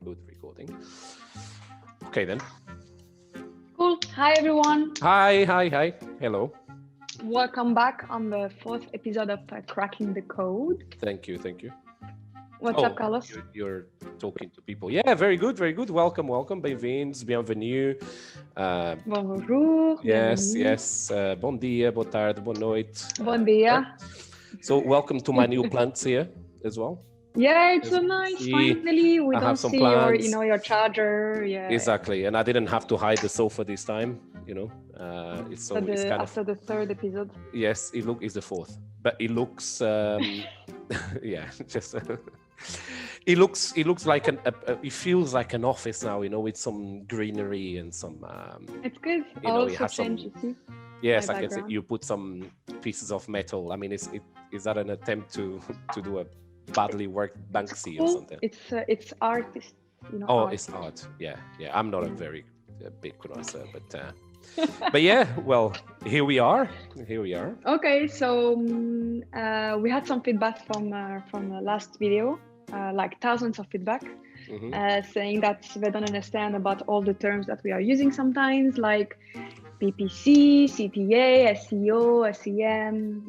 good, recording. Okay then. Cool. Hi everyone. Hi. Hello. Welcome back on the 4th episode of Cracking the Code. Thank you. What's up, Carlos? You're talking to people. Yeah, very good. Welcome. Bem-vindos, bienvenue. Bonjour. Yes. Bienvenue. Bom dia, boa tarde, boa noite. Bon dia. So welcome to my new plants here as well. Yeah, it's so nice. Finally, we don't see your charger. Yeah. Exactly, and I didn't have to hide the sofa this time. It's after the 3rd episode. Yes, it's the 4th, but it looks yeah, just it looks like it feels like an office now, with some greenery and some it's good. Also change, you see. Yes, I guess you put some pieces of metal. I mean, is that an attempt to do a badly worked Banksy or something? It's artist. Art. It's art. Yeah. I'm not a very big connoisseur, but yeah. Well, here we are. Okay, so we had some feedback from the last video, like thousands of feedback, saying that they don't understand about all the terms that we are using sometimes, like PPC, CTA, SEO, SEM,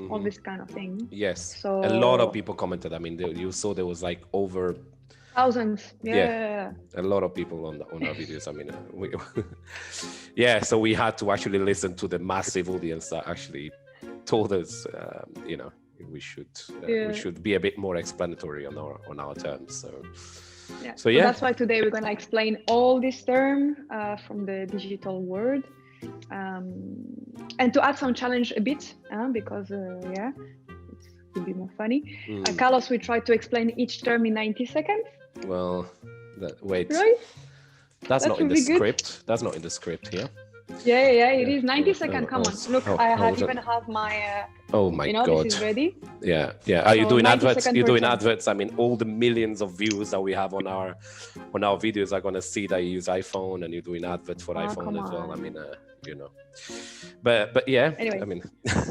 all this kind of thing. Yes. So a lot of people commented. I mean, you saw there was like over thousands. Yeah. A lot of people on our videos. I mean, so we had to actually listen to the massive audience that actually told us, we should be a bit more explanatory on our terms. So that's why today we're going to explain all this term from the digital world, and to add some challenge a bit, because it will be more funny. Carlos will try to explain each term in 90 seconds. Well, wait. Right? That's not in the script. That's not in the script here. Yeah, it is 90 seconds. Come on, look, I even have my. Oh my God! This is ready. Yeah. Are you doing adverts? You're doing adverts. I mean, all the millions of views that we have on our videos are gonna see that you use iPhone and you're doing adverts for iPhone as well. I mean, But yeah. Anyway, I mean,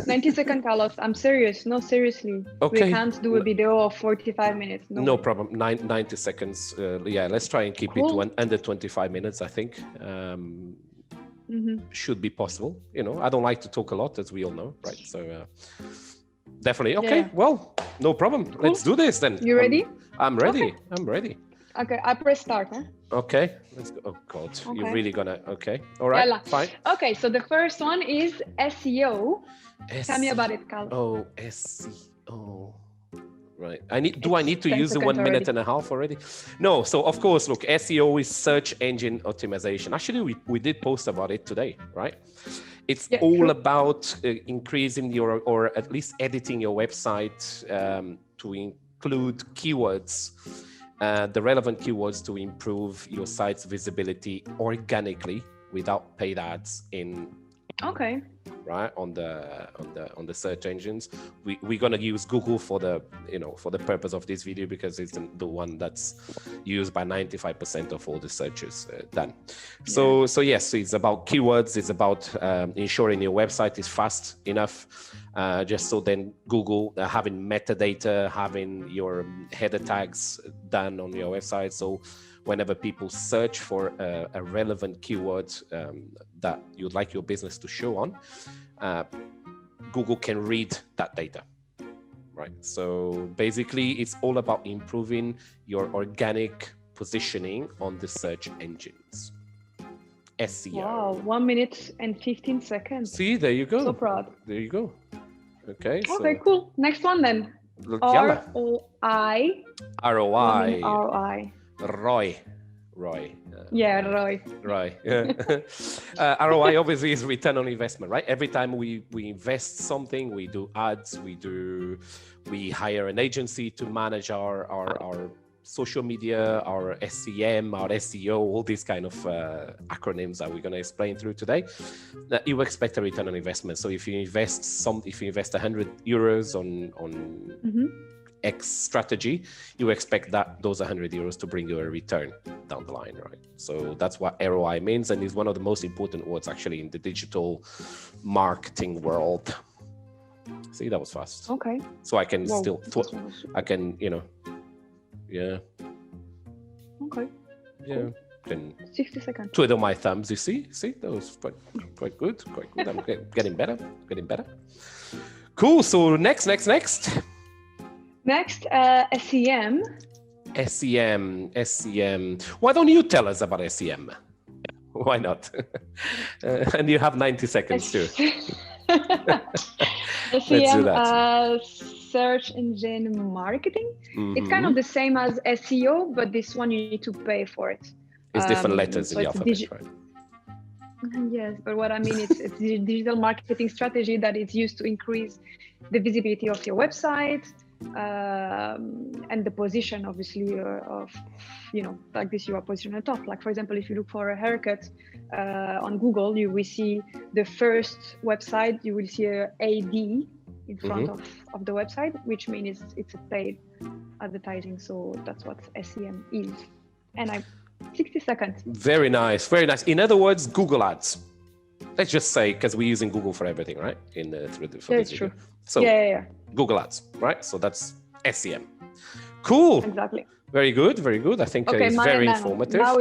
90 seconds, Carlos. I'm serious. No, seriously. Okay. We can't do a video of 45 minutes. No problem. 90 seconds. Let's try and keep it to under 25 minutes. I think. Should be possible. I don't like to talk a lot, as we all know, right? So definitely. Okay. Yeah. Well, no problem. Cool. Let's do this then. You ready? I'm ready. Okay. I'm ready. Okay, I press start. Huh? Okay. Let's go. Oh God, okay. You're really gonna. Okay. All right. Fine. Okay. So the first one is SEO. Tell me about it, Carl. Oh, SEO. Right. I need to use the 1 minute and a half already? No. So of course, look, SEO is search engine optimization. Actually, we did post about it today, right? It's all about increasing or at least editing your website to include keywords, the relevant keywords to improve your site's visibility organically without paid ads right on the search engines. We're going to use Google for the purpose of this video because it's the one that's used by 95% of all the searches done. So yes, it's about keywords. It's about ensuring your website is fast enough, just so then Google having metadata, having your header tags done on your website. So whenever people search for a relevant keyword that you'd like your business to show on, Google can read that data, right? So basically, it's all about improving your organic positioning on the search engines. SEO. Wow, 1 minute and 15 seconds. See, there you go. So proud. There you go. Okay. Okay, cool. Next one then. ROI. ROI. ROI. ROI obviously is return on investment, right? Every time we invest something, we do ads, we hire an agency to manage our social media, our SEM, our SEO, all these kind of acronyms that we're going to explain through today. You expect a return on investment. So if you invest 100 euros on X strategy, you expect those 100 euros to bring you a return down the line, right? So that's what ROI means, and is one of the most important words actually in the digital marketing world. See, that was fast. Okay. So I can I can, yeah. Yeah. Can 60 seconds. twiddle my thumbs. You see, that was quite good. I'm getting better. Cool. So next. Next, SEM. SEM. Why don't you tell us about SEM? Why not? And you have 90 seconds too. SEM, search engine marketing. It's kind of the same as SEO, but this one you need to pay for it. It's different letters in the alphabet, right? Yes, but what I mean is it's a digital marketing strategy that is used to increase the visibility of your website and the position, obviously, of, like this, you are positioned on top. Like, for example, if you look for a haircut on Google, you will see the first website, you will see a AD in front of the website, which means it's a paid advertising. So that's what SEM is. And 60 seconds. Very nice. In other words, Google Ads. Let's just say, because we're using Google for everything, right? That's true. So yeah. Google Ads, right? So that's SEM. Cool. Exactly. Very good. I think it's very informative. Now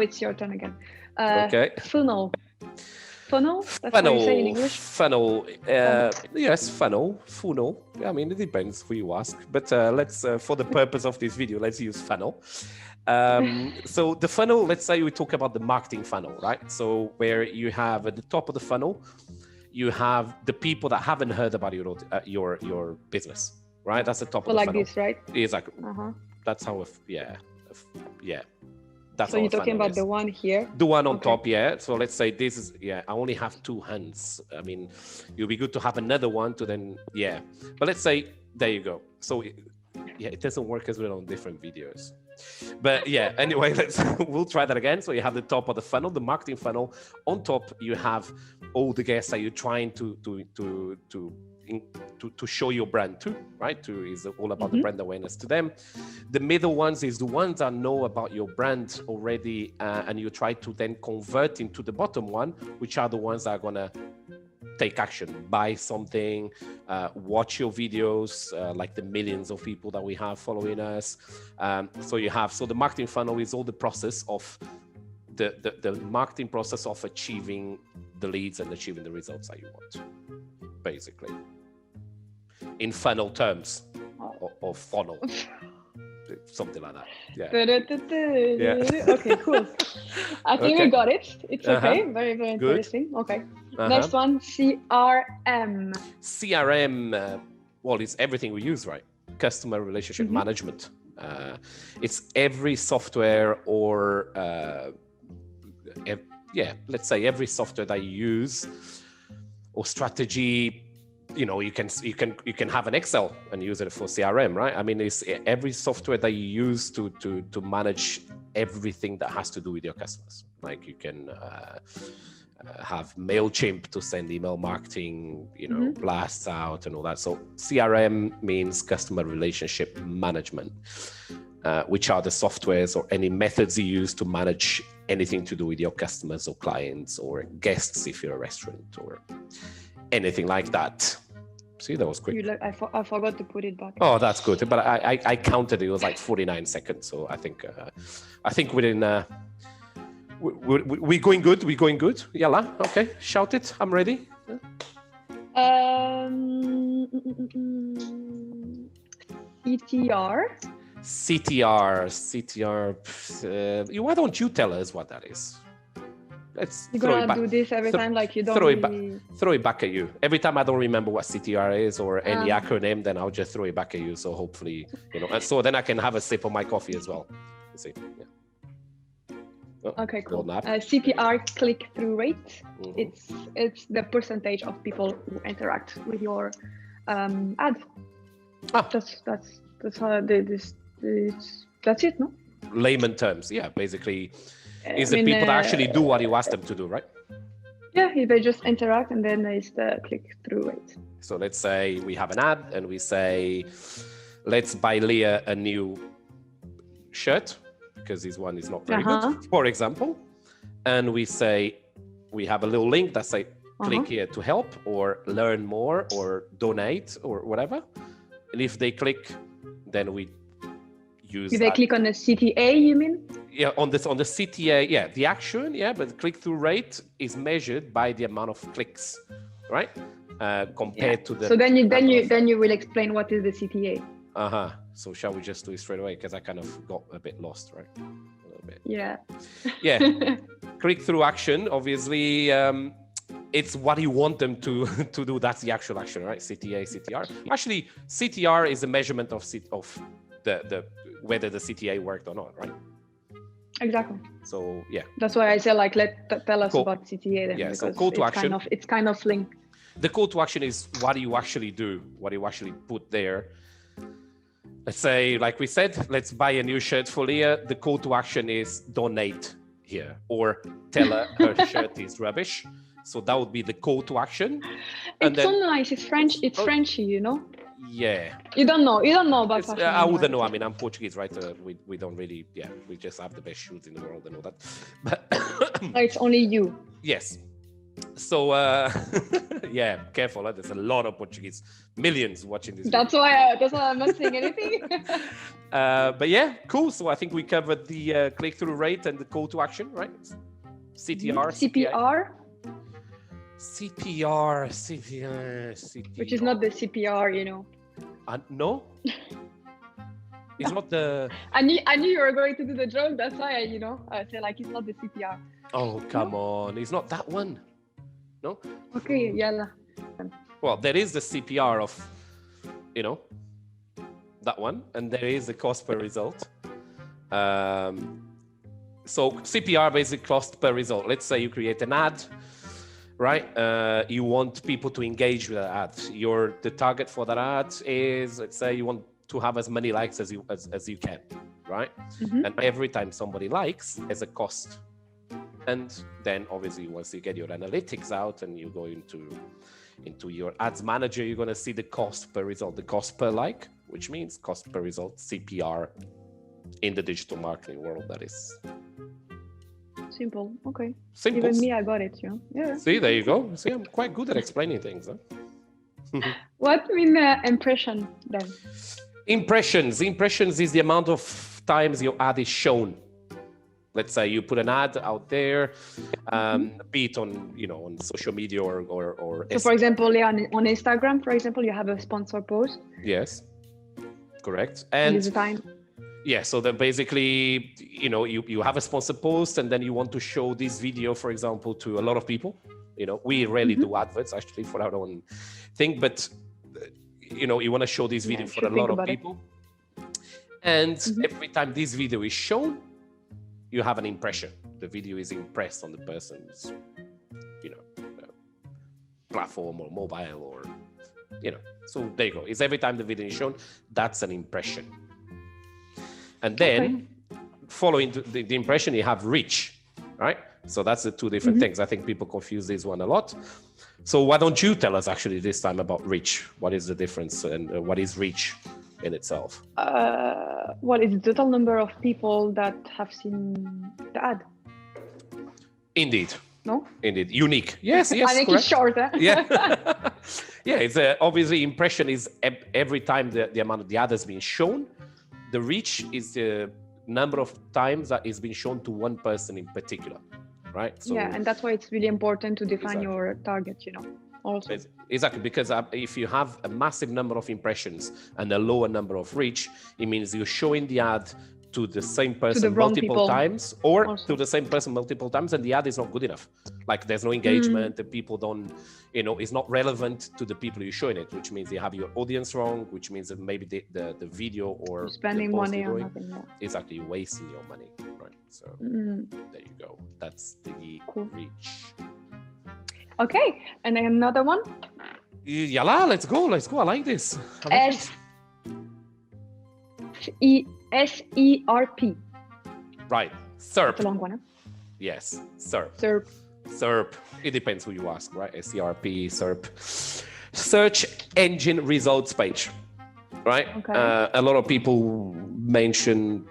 it's your turn again. Okay. Funnel. That's what you say in English. Funnel. Yes, funnel. I mean, it depends who you ask. But let's, for the purpose of this video, let's use funnel. So the funnel, let's say we talk about the marketing funnel, right? So where you have at the top of the funnel, you have the people that haven't heard about your business, right? That's the top of the funnel. Like this, right? Exactly. That's how, That's so you're talking about the one here? The one on top, yeah. So let's say this is, I only have 2 hands. I mean, it'll be good to have another one to then, But let's say, there you go. So it doesn't work as well on different videos. But anyway, we'll try that again. So you have the top of the funnel, the marketing funnel. On top, you have all the guests that you're trying to show your brand to, right? Is all about the brand awareness to them. The middle ones is the ones that know about your brand already, and you try to then convert into the bottom one, which are the ones that are gonna take action, buy something, watch your videos, like the millions of people that we have following us. So the marketing funnel is all the process of the marketing process of achieving the leads and achieving the results that you want, basically. In funnel terms, or funnel, something like that. Okay, cool. I think we got it. It's okay. Very, very interesting. Okay. Next one, CRM. Well, it's everything we use, right? Customer relationship management. It's every software or let's say every software that you use or strategy. You can have an Excel and use it for CRM, right? I mean, it's every software that you use to manage everything that has to do with your customers. Like you can have MailChimp to send email marketing, blasts out and all that. So CRM means customer relationship management, which are the softwares or any methods you use to manage anything to do with your customers or clients or guests if you're a restaurant or anything like that. See, that was quick. I forgot to put it back. Oh, that's good. But I counted. It was like 49 seconds. So I think within we're going good. We're going good. Yalla. Okay. Shout it. I'm ready. CTR. Why don't you tell us what that is? You're gonna do this every time, like you don't throw it back at you. Every time I don't remember what CTR is or any acronym, then I'll just throw it back at you. So hopefully, and so then I can have a sip of my coffee as well. You see? Okay, cool. CTR, click-through rate. It's the percentage of people who interact with your ad. That's how that's it, no? Layman terms, basically. Is the people that actually do what you ask them to do, right? Yeah, they just interact and then there's the click-through rate. So let's say we have an ad and we say, let's buy Leah a new shirt because this one is not very good, for example. And we say, we have a little link that say, click here to help or learn more or donate or whatever. And if they click, then we use if I click on the CTA, you mean? Yeah, on the CTA, yeah, the action, yeah, but click-through rate is measured by the amount of clicks, right? Compared to the. So then you will explain what is the CTA. So shall we just do it straight away? Because I kind of got a bit lost, right? A little bit. Yeah. Yeah. Click-through action, obviously, it's what you want them to do. That's the actual action, right? CTA, CTR. Actually, CTR is a measurement of the whether the CTA worked or not, right? Exactly. So yeah. That's why I say like tell us about CTA then. Yeah. Because so call to action. It's kind of linked. The call to action is what you actually do, what you actually put there. Let's say, like we said, let's buy a new shirt for Leah. The call to action is donate here, or tell her shirt is rubbish. So that would be the call to action. It's so nice. It's French. It's Frenchy, you know. Yeah. You don't know about fashion. I wouldn't know. I mean, I'm Portuguese, right? We don't really. Yeah, we just have the best shoes in the world and all that. But it's only you. Yes. So yeah, careful. There's a lot of Portuguese, millions watching this. That's why I'm not saying anything. But yeah, cool. So I think we covered the click-through rate and the call to action, right? CTR, CPR. CPR. Which is not the CPR, you know. No. It's not the. I knew you were going to do the joke. That's why I say like it's not the CPR. Oh come on! It's not that one. No. Okay. Yeah. Well, there is the CPR of, that one, and there is the cost per result. So CPR basically cost per result. Let's say you create an ad, right? You want people to engage with that ad. The target for that ad is, let's say you want to have as many likes as you can, right? Mm-hmm. And every time somebody likes is a cost. And then obviously once you get your analytics out and you go into your ads manager, you're going to see the cost per result, the cost per like, which means cost per result, CPR, in the digital marketing world, that is. Simple. Okay. Simple. Even me, I got it. Yeah. See, there you go. See, I'm quite good at explaining things. Huh? What mean impression then? Impressions is the amount of times your ad is shown. Let's say you put an ad out there, be it on social media or. So, for example, on Instagram, for example, you have a sponsor post. Yes, correct. And is the time. Yeah, so then basically, you have a sponsor post, and then you want to show this video, for example, to a lot of people. We rarely do adverts actually for our own thing, but you want to show this video for a lot of people. And every time this video is shown, you have an impression. The video is impressed on the person's, platform or mobile or, So there you go. It's every time the video is shown, that's an impression. And then following the impression, you have reach, right? So that's the two different things. I think people confuse this one a lot. So why don't you tell us actually this time about reach? What is the difference and what is reach in itself? What is the total number of people that have seen the ad? Indeed. No? Indeed. Unique. Yes, I think correct. It's short, huh? Yeah. Yeah, it's obviously impression is every time the amount of the ad has been shown. The reach is the number of times that is being shown to one person in particular, right? So, yeah, and that's why it's really important to define your target, also. Exactly, because if you have a massive number of impressions and a lower number of reach, it means you're showing the ad to the same person multiple times or also to the same person multiple times, and the ad is not good enough. Like there's no engagement, the people don't, it's not relevant to the people you're showing it, which means you have your audience wrong, which means that maybe the video or you're spending money on nothing. Yeah. Exactly, you're wasting your money, right? So there you go. That's the reach. Okay, and then another one. Yalla, let's go. I like this. SERP. Right. SERP. That's a long one. Huh? Yes. SERP. SERP. It depends who you ask, right? SERP, SERP. Search engine results page. Right? Okay. A lot of people mention,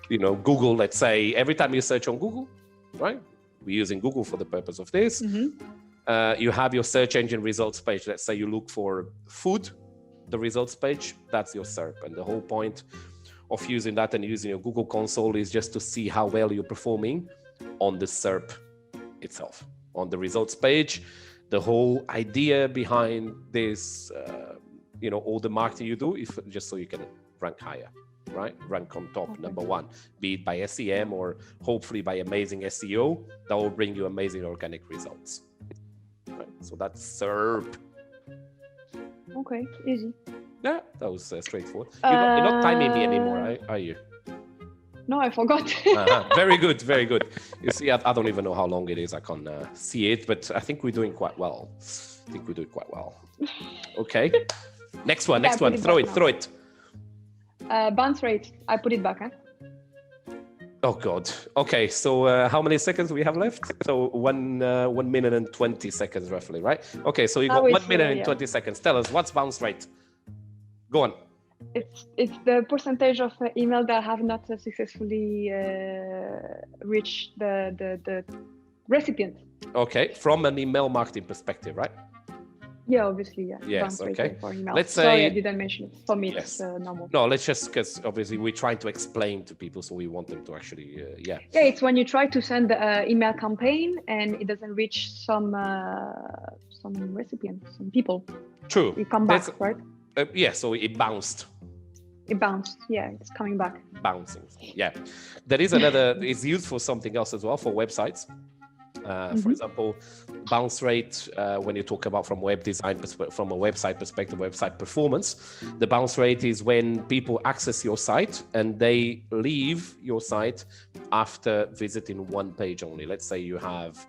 Google, let's say, every time you search on Google, right? We're using Google for the purpose of this. You have your search engine results page. Let's say you look for food, the results page, that's your SERP. And the whole point of using that and using your Google console is just to see how well you're performing on the SERP itself, on the results page. The whole idea behind this, all the marketing you do is just so you can rank higher, right? Rank on top, number one, be it by SEM or hopefully by amazing SEO that will bring you amazing organic results. Right? So that's SERP. Okay, easy. Yeah, that was straightforward. You're not timing me anymore, are you? No, I forgot. Very good, very good. You see, I don't even know how long it is. I can't see it, but I think we're doing quite well. Okay. Next one. Throw it. BounceRate. I put it back, huh? Oh God. Okay. So how many seconds we have left? So 1 minute and 20 seconds roughly, right? Okay. So you got 1 minute and 20 seconds. Tell us what's BounceRate. Go on. It's the percentage of email that have not successfully reached the recipient. Okay. From an email marketing perspective, right? Yeah, obviously, yeah. Yes, okay. For email. Let's say... Sorry, I didn't mention it. For me, yes. It's normal. No, let's just, because obviously we're trying to explain to people, so we want them to actually, Yeah, it's when you try to send an email campaign and it doesn't reach some recipients, some people. True. You come back, right? Yeah, so it bounced. It bounced, yeah, it's coming back. Bouncing, yeah. There is another, it's used for something else as well, for websites. For example, bounce rate, when you talk about from web design, from a website perspective, website performance, the bounce rate is when people access your site and they leave your site after visiting one page only. Let's say you have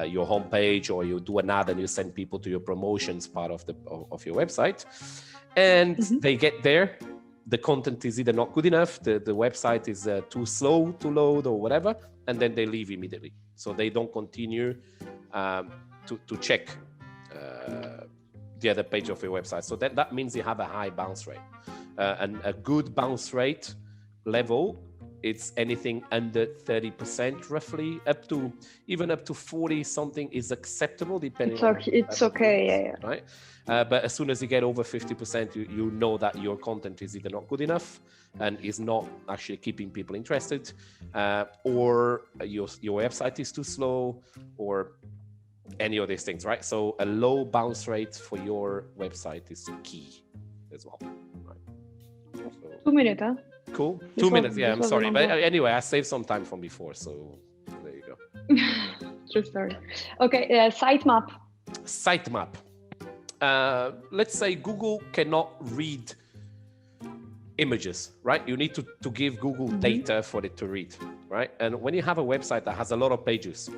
your homepage, or you do an ad and you send people to your promotions part of your website, and they get there. The content is either not good enough, the website is too slow to load or whatever, and then they leave immediately. So they don't continue to check the other page of your website. So that means you have a high bounce rate. And a good bounce rate level, it's anything under 30% roughly, up to 40 something is acceptable, depending it's okay, yeah. Right? But as soon as you get over 50%, you know that your content is either not good enough and is not actually keeping people interested, or your website is too slow, or any of these things, right? So a low bounce rate for your website is key as well. Right? So, 2 minutes, huh? Cool. 2 minutes, yeah, I'm sorry. But anyway, I saved some time from before, so there you go. True story. Okay, sitemap. Sitemap. Let's say Google cannot read images, right? You need to give Google data for it to read, right? And when you have a website that has a lot of pages,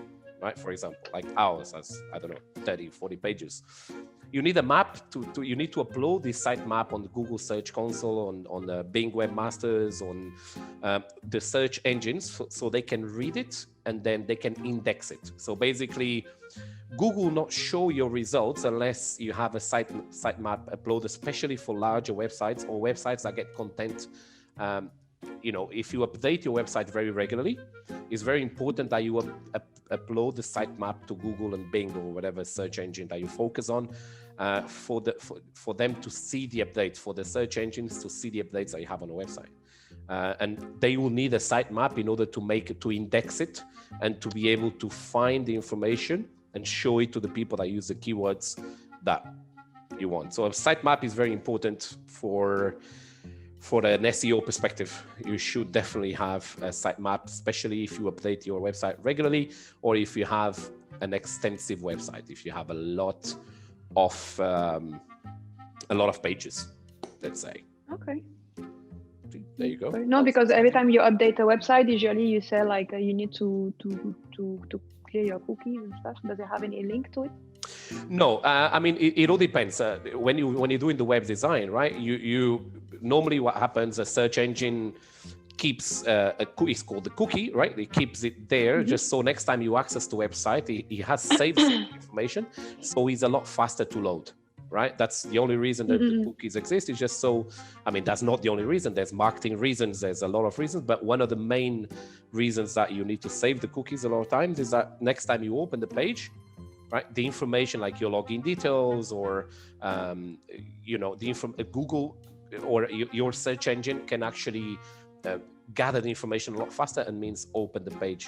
right? For example, like ours has, I don't know, 30, 40 pages. You need a map you need to upload this sitemap on the Google Search Console, on the Bing Webmasters, on the search engines, so they can read it and then they can index it. So basically, Google will not show your results unless you have a sitemap upload, especially for larger websites or websites that get content. If you update your website very regularly, it's very important that you upload the sitemap to Google and Bing or whatever search engine that you focus on, for them to see the updates, for the search engines to see the updates that you have on a website. And they will need a sitemap in order to index it and to be able to find the information and show it to the people that use the keywords that you want. So a sitemap is very important for an SEO perspective. You should definitely have a sitemap, especially if you update your website regularly, or if you have an extensive website, if you have a lot of pages, let's say. Okay. There you go. No, because every time you update a website, usually you say like you need to clear your cookies and stuff. Does it have any link to it? No, I mean it all depends. When you're doing the web design, right? You normally what happens, a search engine keeps it's called the cookie, right? It keeps it there just so next time you access the website, it has saved some information, so it's a lot faster to load. Right? That's the only reason that the cookies exist. Is just so, I mean, that's not the only reason. There's marketing reasons. There's a lot of reasons. But one of the main reasons that you need to save the cookies a lot of times is that next time you open the page, right, the information like your login details or, Google or your search engine can actually gather the information a lot faster and means open the page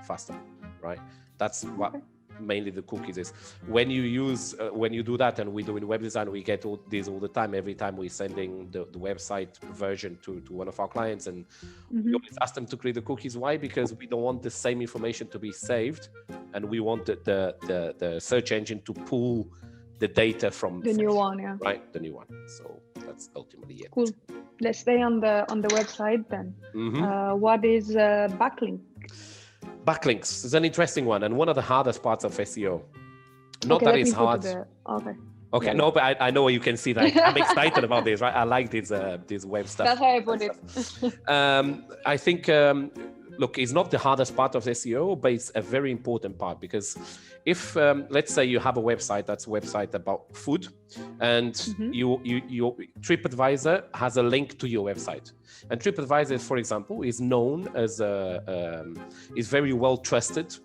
faster, right? That's what mainly the cookies is. When you use, when you do that, and we do in web design, we get all these all the time. Every time we're sending the website version to one of our clients, and we always ask them to create the cookies. Why? Because we don't want the same information to be saved, and we want the search engine to pull the data from the new one, yeah. Right, the new one. So that's ultimately it. Cool. Let's stay on the website then. What is backlink? Backlinks is an interesting one, and one of the hardest parts of SEO. Not that it's hard. Okay, no, but I know you can see that I'm excited about this, right? I like this web stuff. That's how I put it. I think, look, it's not the hardest part of SEO, but it's a very important part, because if let's say you have a website that's a website about food, and your TripAdvisor has a link to your website, and TripAdvisor, for example, is known as is very well trusted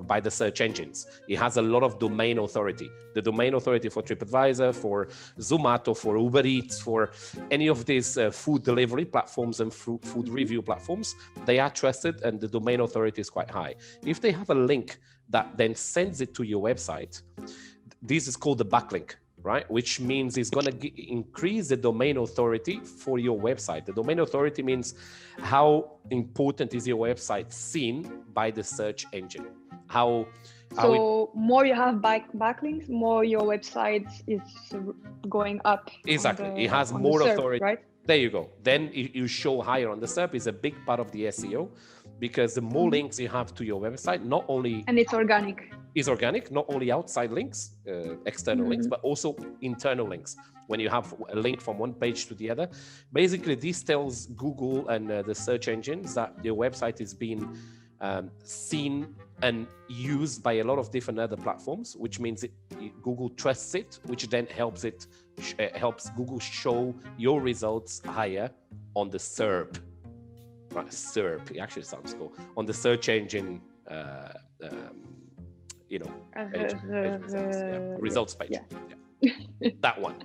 by the search engines. It has a lot of domain authority. The domain authority for TripAdvisor, for Zomato, for Uber Eats, for any of these food delivery platforms and food review platforms, they are trusted, and the domain authority is quite high. If they have a link that then sends it to your website, this is called the backlink, right? Which means it's going to increase the domain authority for your website. The domain authority means how important is your website seen by the search engine. So more you have backlinks, more your website is going up. Exactly. It has more authority. Right? There you go. Then you show higher on the SERP. Is a big part of the SEO, because the more links you have to your website, not only... And it's organic. Is organic, not only outside links, external links, but also internal links. When you have a link from one page to the other, basically this tells Google and the search engines that your website is being seen and used by a lot of different other platforms, which means Google trusts it, which then helps Google show your results higher on the SERP. Right, SERP, it actually sounds cool. On the search engine, results page. Yeah. That one.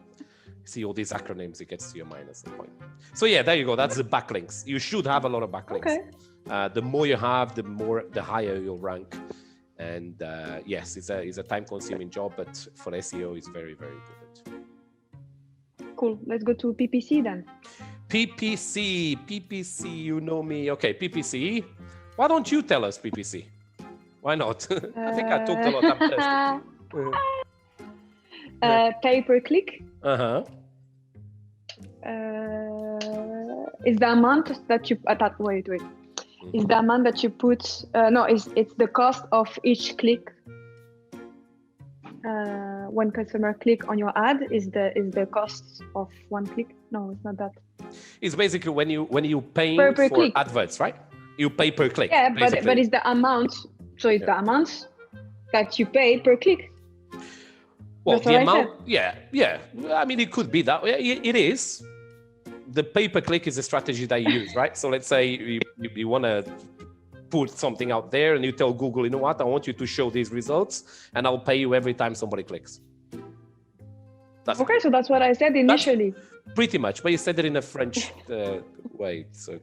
See all these acronyms, it gets to your mind at some point. So yeah, there you go. That's the backlinks. You should have a lot of backlinks. Okay. The more you have, the higher you'll rank. And yes, it's a time-consuming job, but for SEO, it's very, very important. Cool. Let's go to PPC then. PPC, you know me. Okay, PPC. Why don't you tell us PPC? Why not? I think I talked a lot. Pay-per-click. Is the amount that you wait. Is the amount that you put? It's the cost of each click. When customer click on your ad, is the cost of one click? No, it's not that. It's basically when you pay per for click. adverts, right? You pay per click. Yeah, but it's the amount. So it's the amount that you pay per click. Well, the amount, yeah. I mean, it could be that. It is. The pay-per-click is a strategy that you use, right? So let's say you want to put something out there and you tell Google, you know what, I want you to show these results and I'll pay you every time somebody clicks. So that's what I said initially. Pretty much, but you said it in a French way. So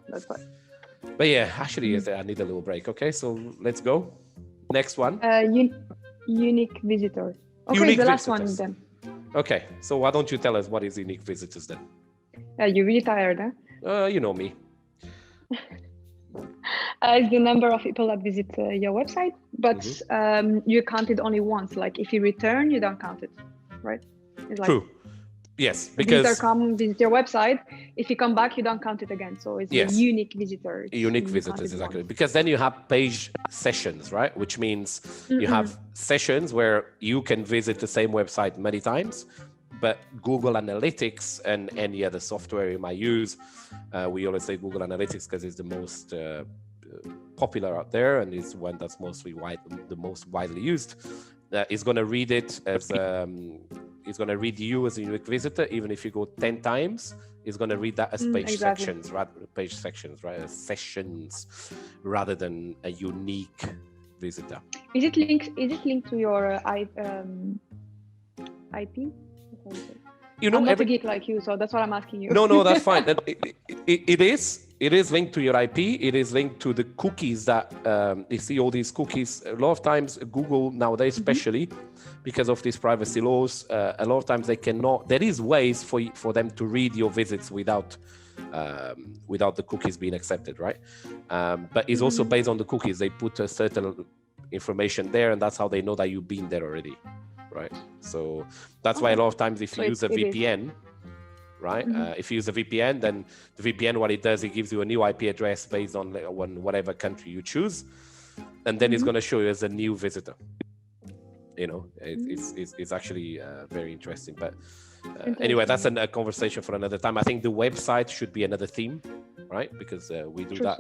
that's why. But yeah, actually, I need a little break. Okay, so let's go. Next one. UniqueVisitor. Okay, Unique the last visitors. one then. Okay, so why don't you tell us what is UniqueVisitors then? You're really tired, huh? You know me. It's the number of people that visit your website, but you count it only once. Like if you return, you don't count it, right? It's like, true. Yes, because visitor come visit your website. If you come back, you don't count it again. So it's a unique visitor. Unique visitors, exactly. Once. Because then you have page sessions, right? Which means you have sessions where you can visit the same website many times, but Google Analytics and any other software you might use, we always say Google Analytics because it's the most popular out there and it's one that's the most widely used. Is going to read it as it's going to read you as a unique visitor, even if you go 10 times. It's going to read that as page sections, right? As sessions, rather than a unique visitor. Is it linked to your IP? you know, I'm not a geek like you, so that's what I'm asking you. No, that's fine. It is linked to your IP. It is linked to the cookies that you see all these cookies. A lot of times, Google nowadays, especially because of these privacy laws, a lot of times they cannot. There is ways for them to read your visits without the cookies being accepted, right? But it's also based on the cookies. They put a certain information there, and that's how they know that you've been there already, right? So that's why a lot of times if you use a VPN, right? If you use a VPN, then the VPN, what it does, it gives you a new IP address based on whatever country you choose, and then it's going to show you as a new visitor. You know, it's actually very interesting. But anyway, that's a conversation for another time. I think the website should be another theme, right? Because we do that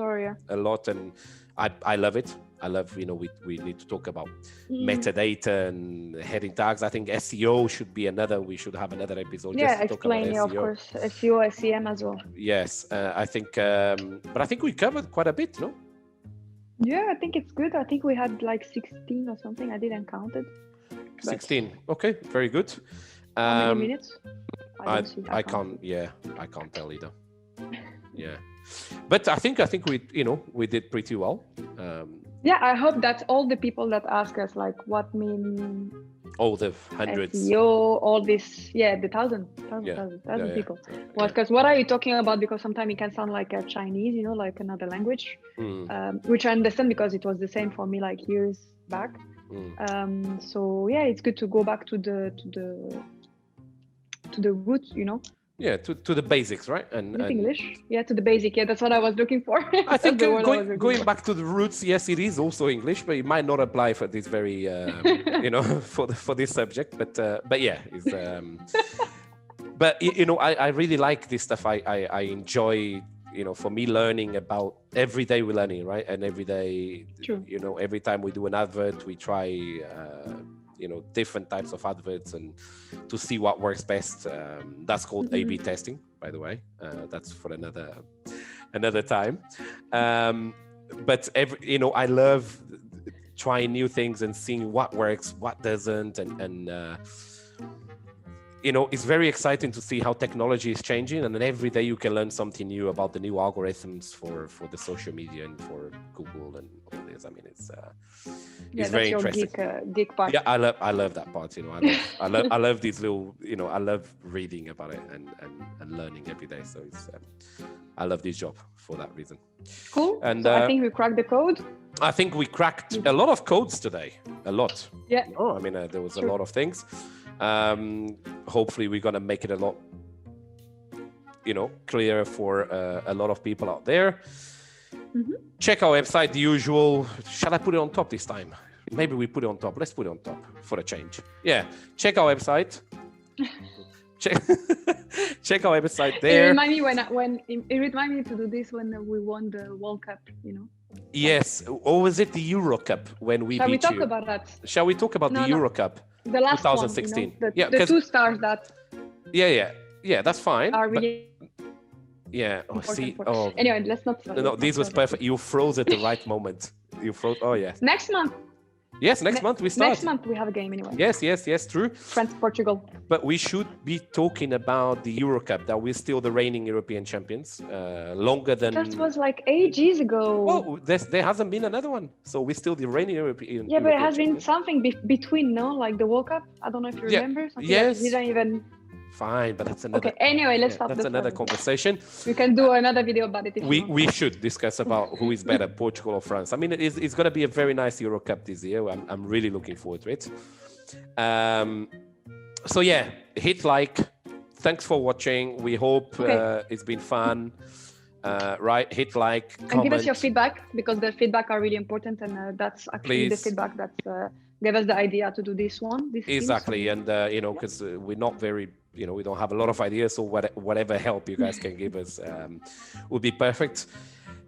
a lot, and I love it. I love, you know, we need to talk about metadata and heading tags. I think SEO should be we should have another episode. Yeah, just to explain, talk about SEO. Of course, SEO, SEM as well. Yes, I think, but I think we covered quite a bit, no? Yeah, I think it's good. I think we had like 16 or something. I didn't count it. 16. Okay, very good. How many minutes? I can't tell either. Yeah, but I think we did pretty well. Yeah, I hope that all the people that ask us like what mean all the hundreds, SEO, all this, the thousand people. Well, because what are you talking about? Because sometimes it can sound like a Chinese, you know, like another language, which I understand because it was the same for me like years back. So yeah, it's good to go back to the roots, you know. Yeah, to the basics, right? And English, to the basic. Yeah, that's what I was looking for. I think going back to the roots, yes, it is also English, but it might not apply for this very, for this subject. But yeah, it's. But you know, I really like this stuff. I enjoy. You know, for me, learning about every day we're learning, right? And every day, you know, every time we do an advert, we try, you know, different types of adverts and to see what works best. That's called A/B testing, by the way. That's for another time. But you know, I love trying new things and seeing what works, what doesn't, and you know, it's very exciting to see how technology is changing, and then every day you can learn something new about the new algorithms for the social media and for Google and all this. I mean, it's very interesting. Geek part. Yeah, I love that part. You know, I love these little. You know, I love reading about it and learning every day. So it's I love this job for that reason. Cool. And so I think we cracked the code. I think we cracked a lot of codes today. A lot. Yeah. Oh, I mean, there was a lot of things. Hopefully we're going to make it a lot, you know, clearer for a lot of people out there. Check our website, the usual. Shall I put it on top this time? Maybe we put it on top. Let's put it on top for a change. Yeah, check our website. Check our website there. It reminded me to do this when we won the World Cup, you know. Yes, or was it the Euro Cup when we beat you? Shall we talk about that? Shall we talk about the Euro Cup? The last 2016. One, you know? The 2 stars that. Yeah, that's fine. Are really. Yeah. Anyway, let's not. No, this was perfect. You froze at the right moment. You froze. Oh yeah. Next month. Yes, next month we start. Next month we have a game anyway. Yes, true. France, Portugal. But we should be talking about the Euro Cup, that we're still the reigning European champions. Longer than... That was like ages ago. Oh, there hasn't been another one. So we're still the reigning European Yeah, but it has been something between, no? Like the World Cup? I don't know if you remember. Something yes. That didn't even... Fine, but that's another... Okay, anyway, let's stop. That's another conversation. We can do another video about it. We should discuss about who is better, Portugal or France. I mean, it's going to be a very nice Euro Cup this year. I'm really looking forward to it. So yeah, hit like. Thanks for watching. We hope it's been fun. Right, hit like, comment. And give us your feedback, because the feedback are really important, and that's actually the feedback that gave us the idea to do this one. Exactly, and you know, because we're not very... You know, we don't have a lot of ideas, so whatever help you guys can give us would be perfect.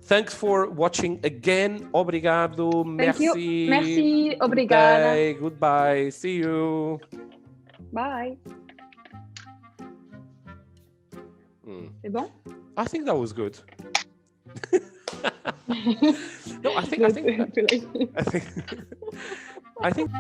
Thanks for watching again. Obrigado. Thank you. Merci. Obrigada. Goodbye. See you. Bye. C'est bon? I think that was good. No, I think